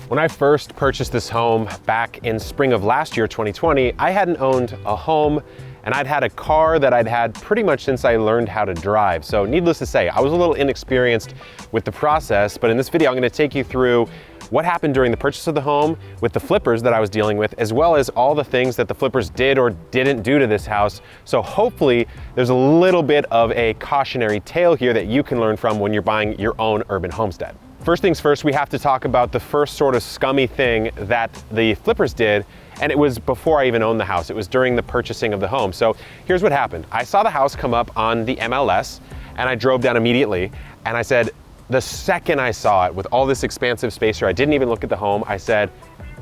When I first purchased this home back in spring of last year, 2020, I hadn't owned a home and I'd had a car that I'd had pretty much since I learned how to drive. So needless to say, I was a little inexperienced with the process, but in this video, I'm gonna take you through what happened during the purchase of the home with the flippers that I was dealing with, as well as all the things that the flippers did or didn't do to this house. So hopefully there's a little bit of a cautionary tale here that you can learn from when you're buying your own urban homestead. First things first, we have to talk about the first sort of scummy thing that the flippers did, and it was before I even owned the house. It was during the purchasing of the home. So here's what happened. I saw the house come up on the MLS, and I drove down immediately, and I said, the second I saw it with all this expansive space here, I didn't even look at the home, I said,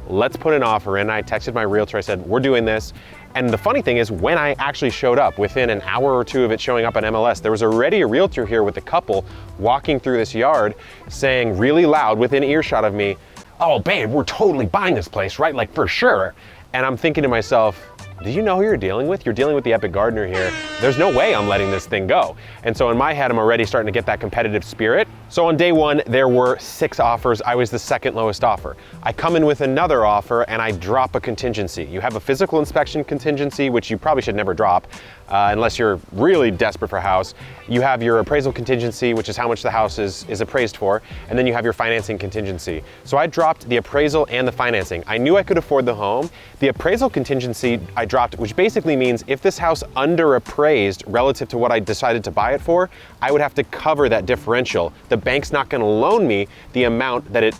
let's put an offer in. I texted my realtor, I said, we're doing this. And the funny thing is, when I actually showed up, within an hour or two of it showing up on MLS, there was already a realtor here with a couple walking through this yard saying really loud within earshot of me, oh babe, we're totally buying this place, right? Like for sure. And I'm thinking to myself, do you know who you're dealing with? You're dealing with the Epic Gardener here. There's no way I'm letting this thing go. And so in my head, I'm already starting to get that competitive spirit. So on day one, there were 6 offers. I was the second lowest offer. I come in with another offer and I drop a contingency. You have a physical inspection contingency, which you probably should never drop unless you're really desperate for a house. You have your appraisal contingency, which is how much the house is appraised for. And then you have your financing contingency. So I dropped the appraisal and the financing. I knew I could afford the home. The appraisal contingency I dropped, which basically means if this house underappraised relative to what I decided to buy it for, I would have to cover that differential. The bank's not gonna loan me the amount that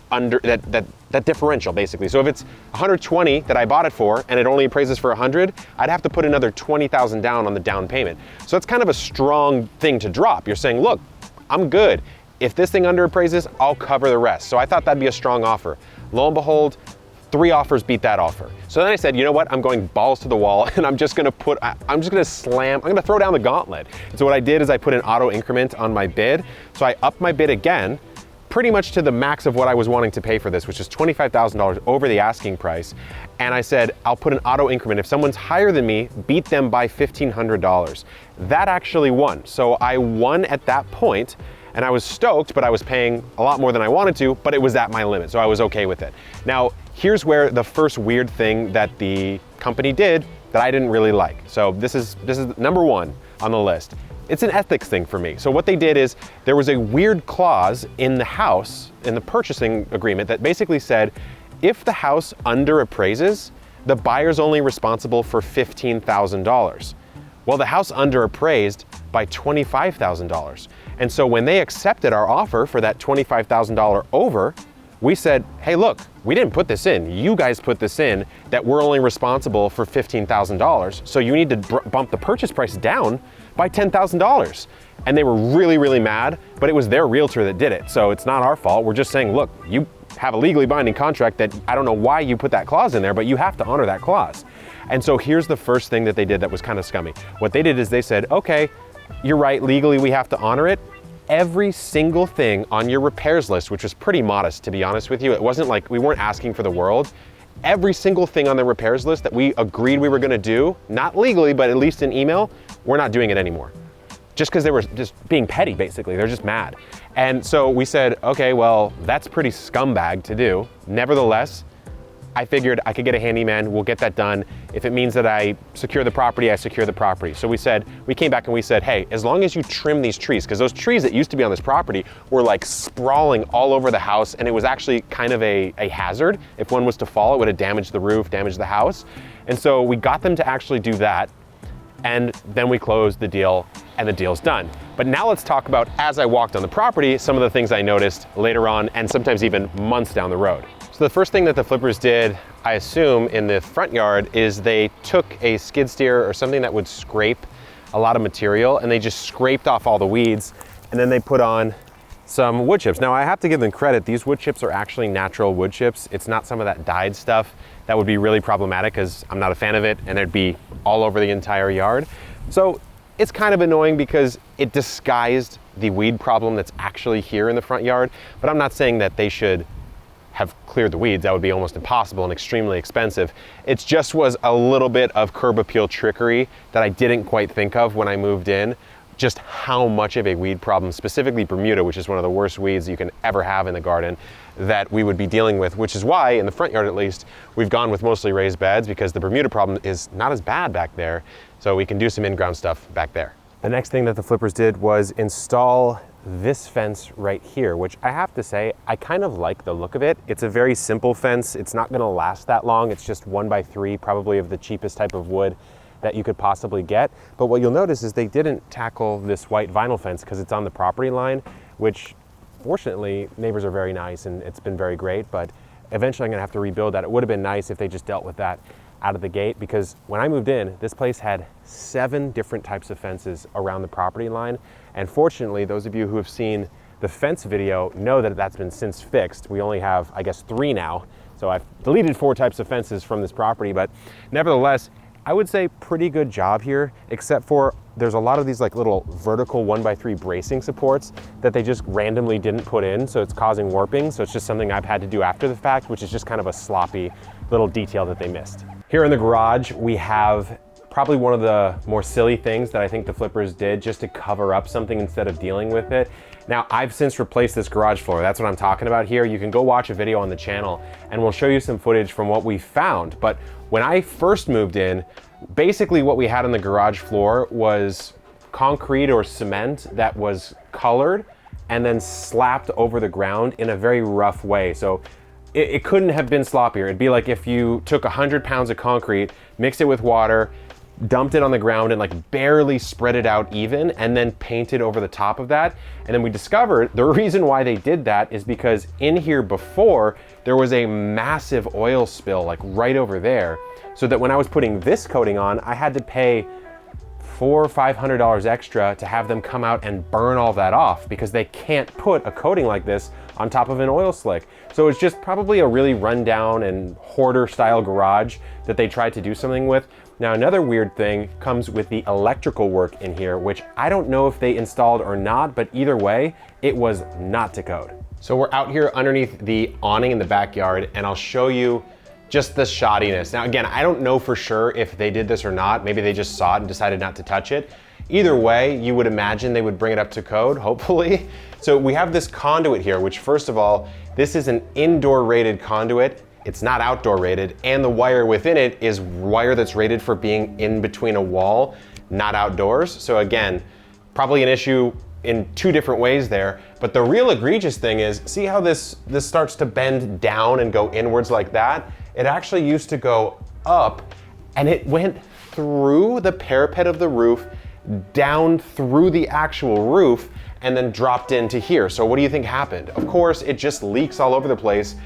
that differential basically. So if it's 120 that I bought it for and it only appraises for 100, I'd have to put another 20,000 down on the down payment. So it's kind of a strong thing to drop. You're saying, look, I'm good. If this thing underappraises, I'll cover the rest. So I thought that'd be a strong offer. Lo and behold, 3 offers beat that offer. So then I said, you know what? I'm going balls to the wall and I'm just gonna throw down the gauntlet. And so what I did is I put an auto increment on my bid. So I upped my bid again, pretty much to the max of what I was wanting to pay for this, which is $25,000 over the asking price. And I said, I'll put an auto increment. If someone's higher than me, beat them by $1,500. That actually won. So I won at that point, and I was stoked, but I was paying a lot more than I wanted to, but it was at my limit, so I was okay with it. Now, here's where the first weird thing that the company did that I didn't really like. So this is number 1 on the list. It's an ethics thing for me. So what they did is there was a weird clause in the house, in the purchasing agreement, that basically said, if the house underappraises, the buyer's only responsible for $15,000. Well, the house underappraised by $25,000. And so when they accepted our offer for that $25,000 over, we said, hey, look, we didn't put this in. You guys put this in, that we're only responsible for $15,000. So you need to bump the purchase price down by $10,000. And they were really, really mad, but it was their realtor that did it. So it's not our fault. We're just saying, look, you have a legally binding contract that I don't know why you put that clause in there, but you have to honor that clause. And so here's the first thing that they did that was kind of scummy. What they did is they said, okay, you're right, legally we have to honor it. Every single thing on your repairs list, which was pretty modest, to be honest with you, it wasn't like we weren't asking for the world. Every single thing on the repairs list that we agreed we were gonna do, not legally, but at least in email, we're not doing it anymore. Just because they were just being petty, basically. They're just mad. And so we said, okay, well, that's pretty scumbag to do. Nevertheless, I figured I could get a handyman, we'll get that done. If it means that I secure the property, I secure the property. So we came back and we said, hey, as long as you trim these trees, because those trees that used to be on this property were like sprawling all over the house, and it was actually kind of a hazard. If one was to fall, it would have damaged the roof, damaged the house. And so we got them to actually do that, and then we closed the deal, and the deal's done. But now let's talk about, as I walked on the property, some of the things I noticed later on, and sometimes even months down the road. So the first thing that the flippers did, I assume, in the front yard is they took a skid steer or something that would scrape a lot of material, and they just scraped off all the weeds, and then they put on some wood chips. Now I have to give them credit, these wood chips are actually natural wood chips. It's not some of that dyed stuff that would be really problematic, because I'm not a fan of it, and it'd be all over the entire yard. So it's kind of annoying because it disguised the weed problem that's actually here in the front yard, but I'm not saying that they should have cleared the weeds. That would be almost impossible and extremely expensive. It just was a little bit of curb appeal trickery that I didn't quite think of when I moved in. just how much of a weed problem, specifically Bermuda, which is one of the worst weeds you can ever have in the garden, that we would be dealing with, which is why, in the front yard at least, we've gone with mostly raised beds, because the Bermuda problem is not as bad back there, so we can do some in-ground stuff back there. The next thing that the flippers did was install this fence right here, which I have to say, I kind of like the look of it. It's a very simple fence. It's not gonna last that long. It's just 1x3, probably of the cheapest type of wood that you could possibly get. But what you'll notice is they didn't tackle this white vinyl fence because it's on the property line, which fortunately neighbors are very nice and it's been very great, but eventually I'm gonna have to rebuild that. It would have been nice if they just dealt with that out of the gate, because when I moved in, this place had 7 different types of fences around the property line. And fortunately, those of you who have seen the fence video know that that's been since fixed. We only have, I guess, 3 now. So I've deleted 4 types of fences from this property, but nevertheless, I would say pretty good job here, except for there's a lot of these like little vertical 1x3 bracing supports that they just randomly didn't put in, so it's causing warping. So it's just something I've had to do after the fact, which is just kind of a sloppy little detail that they missed. Here in the garage, we have probably one of the more silly things that I think the flippers did just to cover up something instead of dealing with it. Now, I've since replaced this garage floor. That's what I'm talking about here. You can go watch a video on the channel and we'll show you some footage from what we found. But when I first moved in, basically what we had on the garage floor was concrete or cement that was colored and then slapped over the ground in a very rough way. So it couldn't have been sloppier. It'd be like if you took 100 pounds of concrete, mixed it with water, dumped it on the ground and like barely spread it out even, and then painted over the top of that. And then we discovered the reason why they did that is because in here before, there was a massive oil spill like right over there. So that when I was putting this coating on, I had to pay $400 or $500 extra to have them come out and burn all that off, because they can't put a coating like this on top of an oil slick. So it's just probably a really rundown and hoarder style garage that they tried to do something with. Now, another weird thing comes with the electrical work in here, which I don't know if they installed or not, but either way, it was not to code. So we're out here underneath the awning in the backyard, and I'll show you just the shoddiness. Now, again, I don't know for sure if they did this or not. Maybe they just saw it and decided not to touch it. Either way, you would imagine they would bring it up to code, hopefully. So we have this conduit here, which first of all, this is an indoor rated conduit. It's not outdoor rated, and the wire within it is wire that's rated for being in between a wall, not outdoors. So again, probably an issue in 2 different ways there. But the real egregious thing is, see how this starts to bend down and go inwards like that? It actually used to go up, and it went through the parapet of the roof, down through the actual roof, and then dropped into here. So what do you think happened? Of course, it just leaks all over the place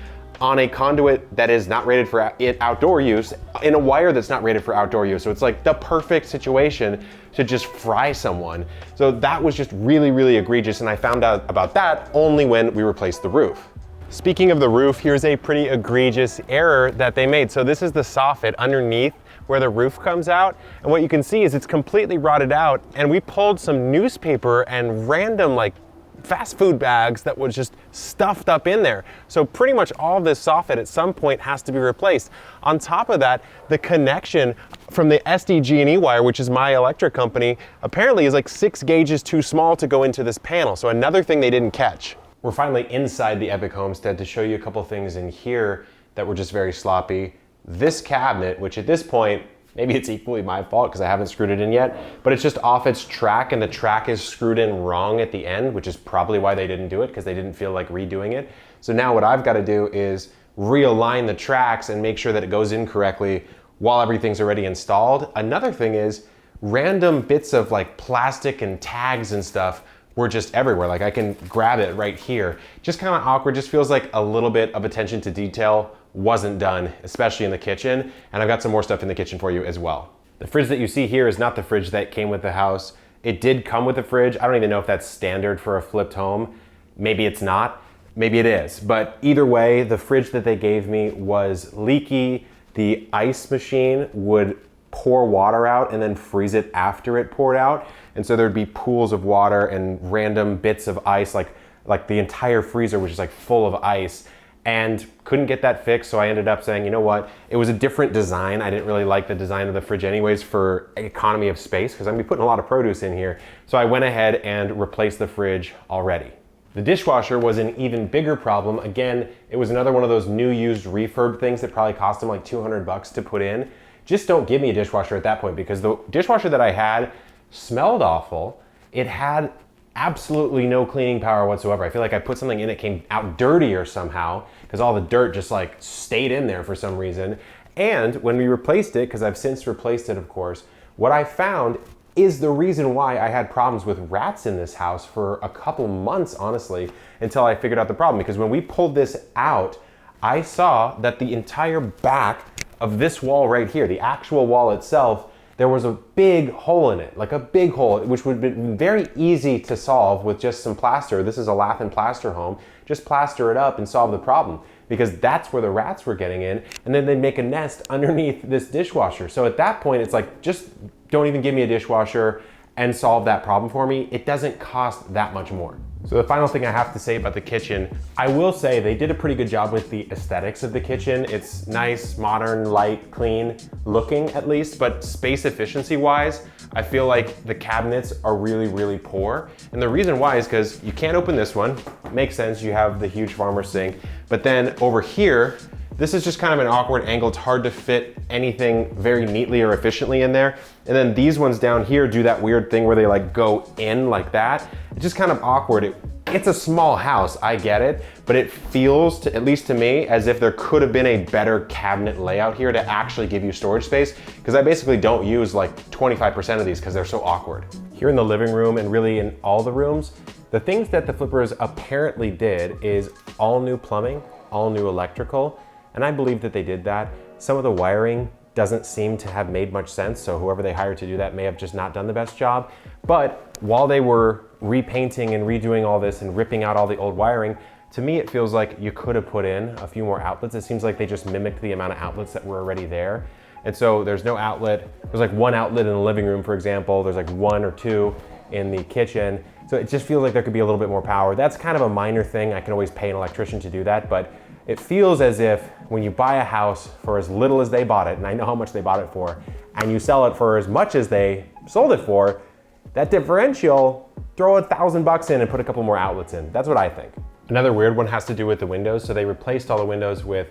on a conduit that is not rated for outdoor use, in a wire that's not rated for outdoor use. So it's like the perfect situation to just fry someone. So that was just really, really egregious, and I found out about that only when we replaced the roof. Speaking of the roof, here's a pretty egregious error that they made. So this is the soffit underneath where the roof comes out. And what you can see is it's completely rotted out, and we pulled some newspaper and random like fast food bags that was just stuffed up in there. So pretty much all of this soffit at some point has to be replaced. On top of that, the connection from the SDG&E wire, which is my electric company, apparently is like 6 gauges too small to go into this panel. So another thing they didn't catch. We're finally inside the Epic Homestead to show you a couple things in here that were just very sloppy. This cabinet, which at this point, maybe it's equally my fault because I haven't screwed it in yet, but it's just off its track, and the track is screwed in wrong at the end, which is probably why they didn't do it, because they didn't feel like redoing it. So now what I've got to do is realign the tracks and make sure that it goes in correctly while everything's already installed. Another thing is random bits of like plastic and tags and stuff were just everywhere. Like I can grab it right here. Just kind of awkward, just feels like a little bit of attention to detail wasn't done, especially in the kitchen. And I've got some more stuff in the kitchen for you as well. The fridge that you see here is not the fridge that came with the house. It did come with a fridge. I don't even know if that's standard for a flipped home. Maybe it's not, maybe it is. But either way, the fridge that they gave me was leaky. The ice machine would pour water out and then freeze it after it poured out. And so there'd be pools of water and random bits of ice, like the entire freezer, which is like full of ice. and couldn't get that fixed. So I ended up saying, you know what? It was a different design. I didn't really like the design of the fridge anyways for economy of space, because I'm gonna be putting a lot of produce in here. So I went ahead and replaced the fridge already. The dishwasher was an even bigger problem. Again, it was another one of those new used refurb things that probably cost them like 200 bucks to put in. Just don't give me a dishwasher at that point, because the dishwasher that I had smelled awful. It had absolutely no cleaning power whatsoever. I feel like I put something in, it came out dirtier somehow, because all the dirt just like stayed in there for some reason. And when we replaced it, because I've since replaced it, of course, what I found is the reason why I had problems with rats in this house for a couple months, honestly, until I figured out the problem. Because when we pulled this out, I saw that the entire back of this wall right here, the actual wall itself, there was a big hole in it, like a big hole, which would have been very easy to solve with just some plaster. This is a lath and plaster home. Just plaster it up and solve the problem, because that's where the rats were getting in, and then they'd make a nest underneath this dishwasher. So at that point, it's like, just don't even give me a dishwasher and solve that problem for me. It doesn't cost that much more. So the final thing I have to say about the kitchen, I will say they did a pretty good job with the aesthetics of the kitchen. It's nice, modern, light, clean looking at least, but space efficiency wise, I feel like the cabinets are really, really poor. And the reason why is because you can't open this one. Makes sense, you have the huge farmer sink. But then over here, this is just kind of an awkward angle. It's hard to fit anything very neatly or efficiently in there. And then these ones down here do that weird thing where they like go in like that. It's just kind of awkward. It's a small house, I get it, but it feels, to, at least to me, as if there could have been a better cabinet layout here to actually give you storage space, because I basically don't use like 25% of these because they're so awkward. Here in the living room, and really in all the rooms, the things that the flippers apparently did is all new plumbing, all new electrical, and I believe that they did that. Some of the wiring doesn't seem to have made much sense, so whoever they hired to do that may have just not done the best job. But while they were repainting and redoing all this and ripping out all the old wiring, to me it feels like you could have put in a few more outlets. It seems like they just mimicked the amount of outlets that were already there. And so there's no outlet. There's like one outlet in the living room, for example. There's like one or two in the kitchen. So it just feels like there could be a little bit more power. That's kind of a minor thing. I can always pay an electrician to do that, but it feels as if when you buy a house for as little as they bought it, and I know how much they bought it for, and you sell it for as much as they sold it for, that differential, throw $1,000 in and put a couple more outlets in. That's what I think. Another weird one has to do with the windows. So they replaced all the windows with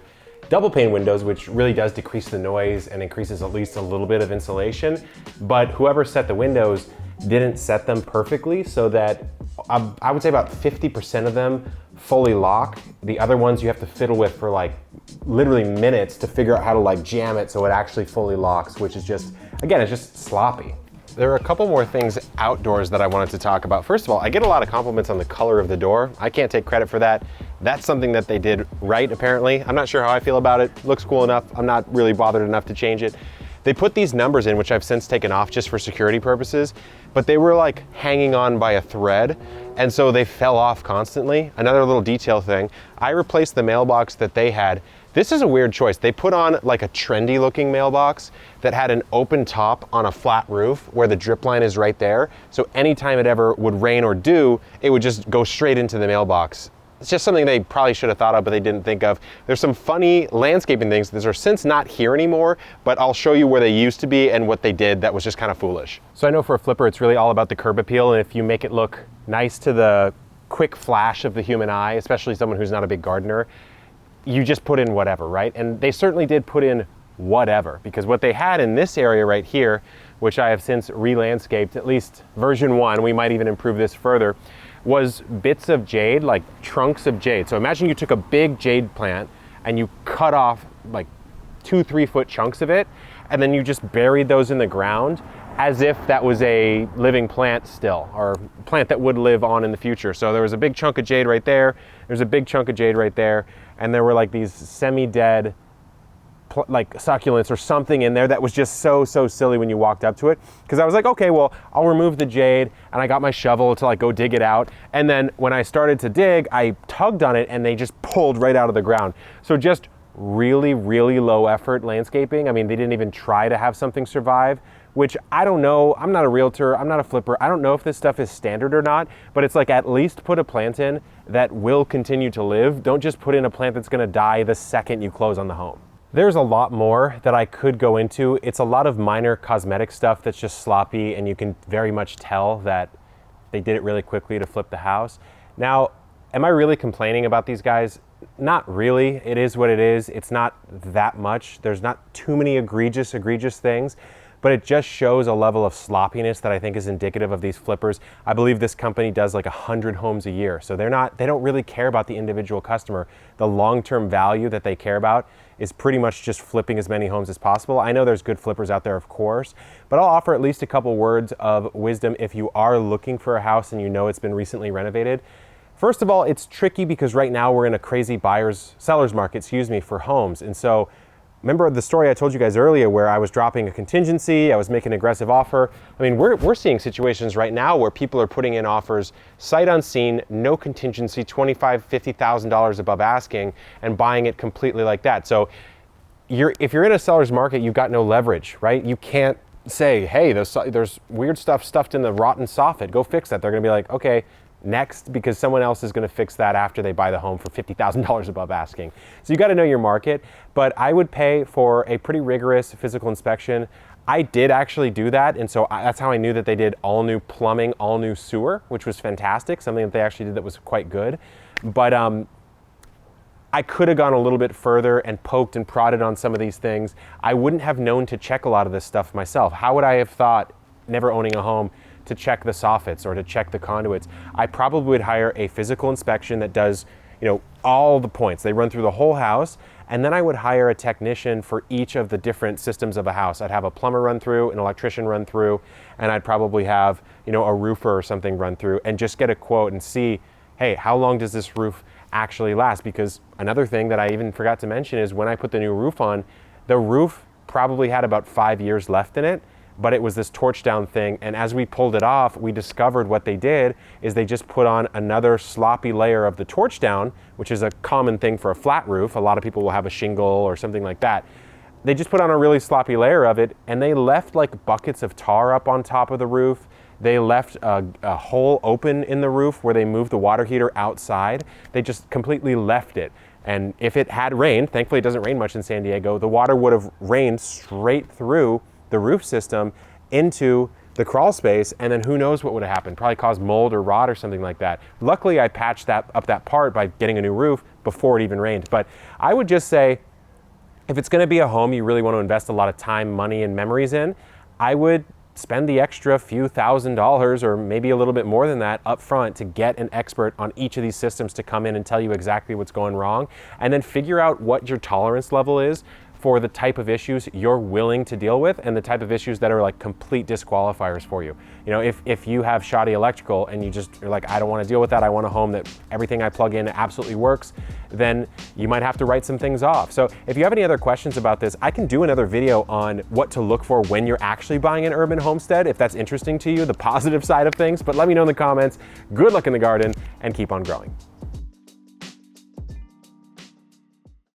double pane windows, which really does decrease the noise and increases at least a little bit of insulation. But whoever set the windows didn't set them perfectly, so that I would say about 50% of them fully lock. The other ones you have to fiddle with for like literally minutes to figure out how to like jam it so it actually fully locks, which is just, again, it's just sloppy. There are a couple more things outdoors that I wanted to talk about. First of all, I get a lot of compliments on the color of the door. I can't take credit for that. That's something that they did right, apparently. I'm not sure how I feel about it. Looks cool enough. I'm not really bothered enough to change it. They put these numbers in, which I've since taken off just for security purposes, but they were like hanging on by a thread, and so they fell off constantly. Another little detail thing, I replaced the mailbox that they had. This is a weird choice. They put on like a trendy looking mailbox that had an open top on a flat roof where the drip line is right there. So anytime it ever would rain or dew, it would just go straight into the mailbox. It's just something they probably should have thought of, but they didn't think of. There's some funny landscaping things that are since not here anymore, but I'll show you where they used to be and what they did that was just kind of foolish. So I know for a flipper, it's really all about the curb appeal, and if you make it look nice to the quick flash of the human eye, especially someone who's not a big gardener, you just put in whatever, right? And they certainly did put in whatever, because what they had in this area right here, which I have since re-landscaped, at least version 1, we might even improve this further, was bits of jade, like trunks of jade. So imagine you took a big jade plant and you cut off like 2-3 foot chunks of it, and then you just buried those in the ground as if that was a living plant still, or plant that would live on in the future. So there was a big chunk of jade right there, there's a big chunk of jade right there, and there were like these semi-dead like succulents or something in there that was just so silly when you walked up to it. Because I was like, okay, well, I'll remove the jade, and I got my shovel to like go dig it out. And then when I started to dig, I tugged on it and they just pulled right out of the ground. So just really low effort landscaping. I mean, they didn't even try to have something survive, which I don't know. I'm not a realtor, I'm not a flipper. I don't know if this stuff is standard or not, but it's like at least put a plant in that will continue to live. Don't just put in a plant that's gonna die the second you close on the home. There's a lot more that I could go into. It's a lot of minor cosmetic stuff that's just sloppy, and you can very much tell that they did it really quickly to flip the house. Now, am I really complaining about these guys? Not really. It is what it is. It's not that much. There's not too many egregious things, but it just shows a level of sloppiness that I think is indicative of these flippers. I believe this company does like 100 homes a year. So they don't really care about the individual customer. The long-term value that they care about is pretty much just flipping as many homes as possible. I know there's good flippers out there, of course, but I'll offer at least a couple words of wisdom if you are looking for a house and you know it's been recently renovated. First of all, it's tricky because right now we're in a crazy seller's market, for homes. And so remember the story I told you guys earlier where I was dropping a contingency, I was making an aggressive offer. I mean, we're seeing situations right now where people are putting in offers sight unseen, no contingency, $25,000, $50,000 above asking, and buying it completely like that. So if you're in a seller's market, you've got no leverage, right? You can't say, hey, there's weird stuff stuffed in the rotten soffit, go fix that. They're gonna be like, okay, next, because someone else is going to fix that after they buy the home for $50,000 above asking. So you got to know your market, but I would pay for a pretty rigorous physical inspection. I did actually do that, and so that's how I knew that they did all new plumbing, all new sewer, which was fantastic, something that they actually did that was quite good. But I could have gone a little bit further and poked and prodded on some of these things. I wouldn't have known to check a lot of this stuff myself. How would I have thought, never owning a home, to check the soffits or to check the conduits? I probably would hire a physical inspection that does, all the points. They run through the whole house, and then I would hire a technician for each of the different systems of a house. I'd have a plumber run through, an electrician run through, and I'd probably have, a roofer or something run through and just get a quote and see, hey, how long does this roof actually last? Because another thing that I even forgot to mention is when I put the new roof on, the roof probably had about 5 years left in it, but it was this torch down thing. And as we pulled it off, we discovered what they did is they just put on another sloppy layer of the torch down, which is a common thing for a flat roof. A lot of people will have a shingle or something like that. They just put on a really sloppy layer of it, and they left like buckets of tar up on top of the roof. They left a hole open in the roof where they moved the water heater outside. They just completely left it. And if it had rained, thankfully it doesn't rain much in San Diego, the water would have rained straight through the roof system into the crawl space, and then who knows what would have happened. Probably caused mold or rot or something like that. Luckily, I patched that part by getting a new roof before it even rained. But I would just say, if it's gonna be a home you really want to invest a lot of time, money, and memories in, I would spend the extra few $1,000s or maybe a little bit more than that up front to get an expert on each of these systems to come in and tell you exactly what's going wrong, and then figure out what your tolerance level is for the type of issues you're willing to deal with and the type of issues that are like complete disqualifiers for you. If you have shoddy electrical and you're like, I don't want to deal with that, I want a home that everything I plug in absolutely works, then you might have to write some things off. So if you have any other questions about this, I can do another video on what to look for when you're actually buying an urban homestead, if that's interesting to you, the positive side of things. But let me know in the comments. Good luck in the garden and keep on growing.